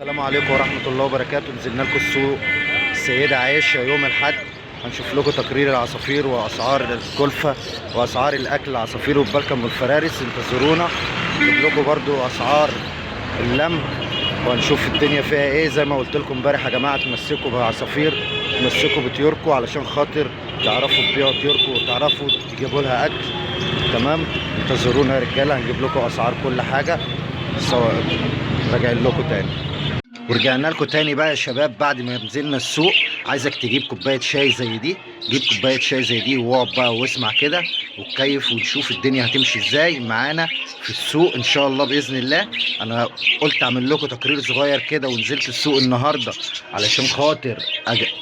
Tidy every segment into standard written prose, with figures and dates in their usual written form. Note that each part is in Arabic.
السلام عليكم ورحمة الله وبركاته. نزلنا لكم السوق السيدة عائشة يوم الأحد، هنشوف لكم تقرير العصافير وأسعار الكلفة وأسعار الأكل العصافير والبلكم والفرارس. انتظرونا نجيب لكم برضو أسعار اللم وهنشوف الدنيا فيها ايه. زي ما قلت لكم امبارح يا جماعة، تمسكوا بعصافير، تمسكوا بطيوركم علشان خاطر تعرفوا تبيعوا طيوركم وتعرفوا تجيبوا لها أكل. تمام، انتظرونا يا رجالة، هنجيب لكم أسعار كل حاجة. سواء راجعين لكم تاني ورجعنا لكم تاني بقى يا شباب. بعد ما نزلنا السوق، عايزك تجيب كوبايه شاي زي دي، جيب كوبايه شاي زي دي واقعد بقى واسمع كده وتكيف ونشوف الدنيا هتمشي ازاي معانا في السوق ان شاء الله باذن الله. انا قلت اعمل لكم تقرير صغير كده، ونزلت السوق النهارده علشان خاطر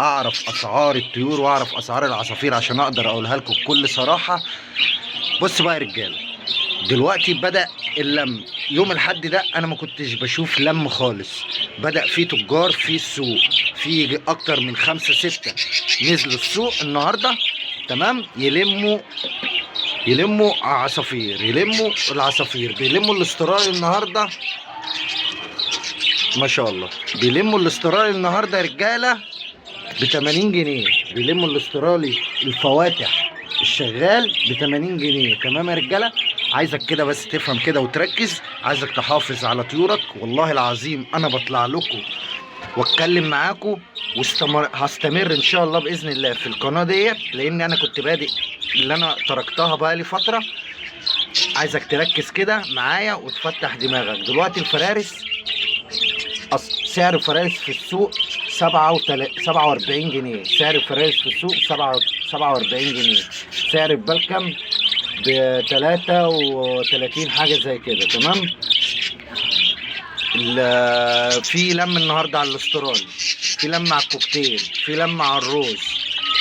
اعرف اسعار الطيور واعرف اسعار العصافير عشان اقدر اقولها لكم بكل صراحه. بص بقى يا رجاله، دلوقتي بدأ اللم. يوم الحد ده انا ما كنتش بشوف لم خالص. بدأ في تجار في السوق، في اكتر من 5 6 نزلوا السوق النهارده. تمام، يلموا عصافير، يلموا العصافير، بيلموا الاسترالي النهارده ما شاء الله. بيلموا الاسترالي النهارده يا رجاله ب 80 جنيه. بيلموا الاسترالي الفواتح الشغال ب 80 جنيه. تمام يا رجاله، عايزك كده بس تفهم كده وتركز، عايزك تحافظ على طيورك. والله العظيم انا بطلع لكم واتكلم معاكم هستمر ان شاء الله باذن الله في القناه ديت، لان انا كنت بادئ اللي انا تركتها بقى لي فتره. عايزك تركز كده معايا وتفتح دماغك. دلوقتي الفرارس سعر الفرارس في السوق 47 جنيه. سعر الفرارس في السوق 47 جنيه. سعر البلكم ب 33 حاجة زي كده. تمام، في لم النهارده على الاسترالي، في لم على الكوكتيل، في لم على الروز.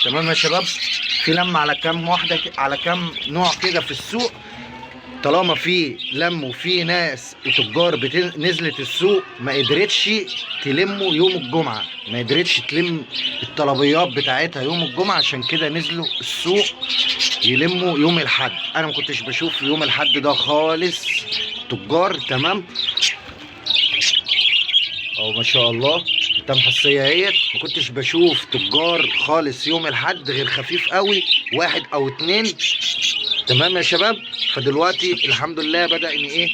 تمام يا شباب، في لم على كام واحدة، على كام نوع كده في السوق. طالما في لم وفي ناس وتجار نزلت السوق ما قدرتش تلمه يوم الجمعة، ما قدرتش تلم الطلبيات بتاعتها يوم الجمعة، عشان كده نزلوا السوق يلموا يوم الحد. انا ما كنتش بشوف يوم الحد ده خالص تجار. تمام، او ما شاء الله التمحصية اهيت، ما كنتش بشوف تجار خالص يوم الحد غير خفيف قوي، 1 أو 2. تمام يا شباب، فدلوقتي الحمد لله بدأ ان ايه،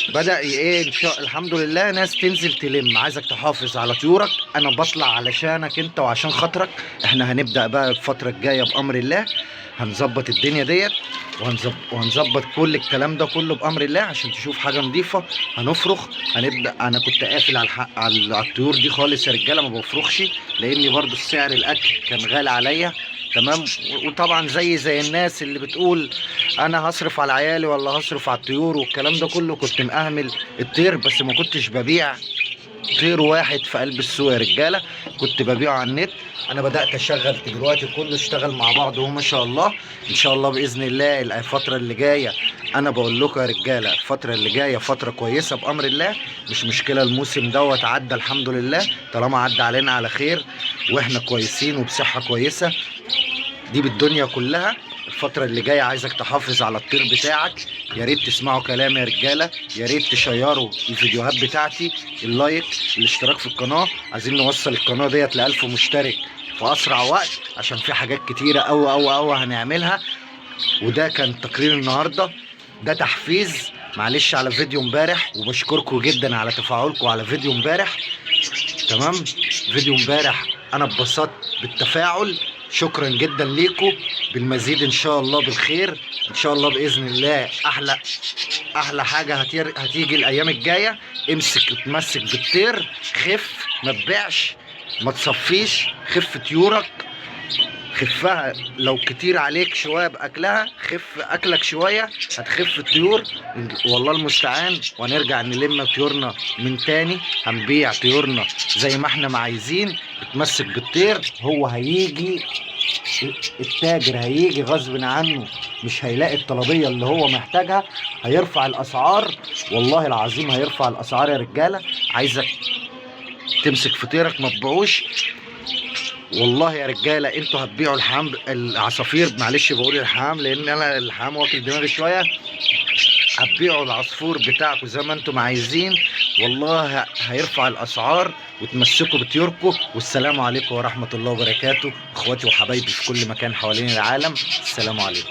بدأ ايه ان شاء الحمد لله ناس تنزل تلم. عايزك تحافظ على طيورك، انا بطلع علشانك انت وعشان خاطرك. احنا هنبدأ بقى الفترة الجاية بأمر الله، هنظبط الدنيا ديت وهنظبط كل الكلام ده كله بأمر الله عشان تشوف حاجة نظيفة. هنفرخ، هنبدأ. انا كنت قافل على الطيور دي خالص يا رجالة، ما بفرخش لاني برضو السعر الاكل كان غالي عليا. تمام، وطبعا زي الناس اللي بتقول انا هصرف على عيالي ولا هصرف على الطيور والكلام ده كله، كنت مأهمل الطير بس ما كنتش ببيع طير واحد في قلب السوق يا رجاله، كنت ببيعه على النت. انا بدأت اشغل دلوقتي كله اشتغل مع بعض وما شاء الله. ان شاء الله باذن الله الفتره اللي جايه، انا بقول لكم يا رجاله الفتره اللي جايه فتره كويسه بامر الله. مش مشكله، الموسم دوت عدى الحمد لله، طالما عدى علينا على خير واحنا كويسين وبصحه كويسه، دي بالدنيا كلها. الفترة اللي جاية عايزك تحافظ على الطير بتاعك. يا ريت تسمعوا كلامي يا رجالة، يا ريت تشيروا الفيديوهات بتاعتي، اللايك، الاشتراك في القناة. عايزين نوصل القناة ديت ل1000 مشترك في أسرع وقت، عشان في حاجات كتيرة أوي هنعملها. وده كان تقرير النهاردة، ده تحفيز معلش على فيديو امبارح، وبشكركم جدا على تفاعلكم على فيديو امبارح. تمام، فيديو امبارح انا اتبسطت بالتفاعل، شكرا جدا ليكم. بالمزيد ان شاء الله بالخير ان شاء الله باذن الله. احلى حاجه هتيجي الايام الجايه. امسك اتمسك بالطير، خف، ما تبيعش، ما تصفيش، خف طيورك، خفها. لو كتير عليك شويه باكلها، خف اكلك شويه هتخف الطيور. والله المستعان، وهنرجع نلم طيورنا من تاني، هنبيع طيورنا زي ما احنا ما عايزين. اتمسك بالطير، هو هيجي التاجر هيجي غصب عنه، مش هيلاقي الطلبيه اللي هو محتاجها، هيرفع الاسعار. والله العظيم هيرفع الاسعار يا رجاله. عايزك تمسك فطيرك ما تبيعوش. والله يا رجاله انتوا هتبيعوا العصافير، معلش بقول الحمام لان انا الحمام واكل دماغي شويه. هتبيعوا العصفور بتاعكم زي ما انتم عايزين، والله هيرفع الاسعار وتمسكوا بطيوركم. والسلام عليكم ورحمة الله وبركاته، اخواتي وحبايبي في كل مكان حوالين العالم، السلام عليكم.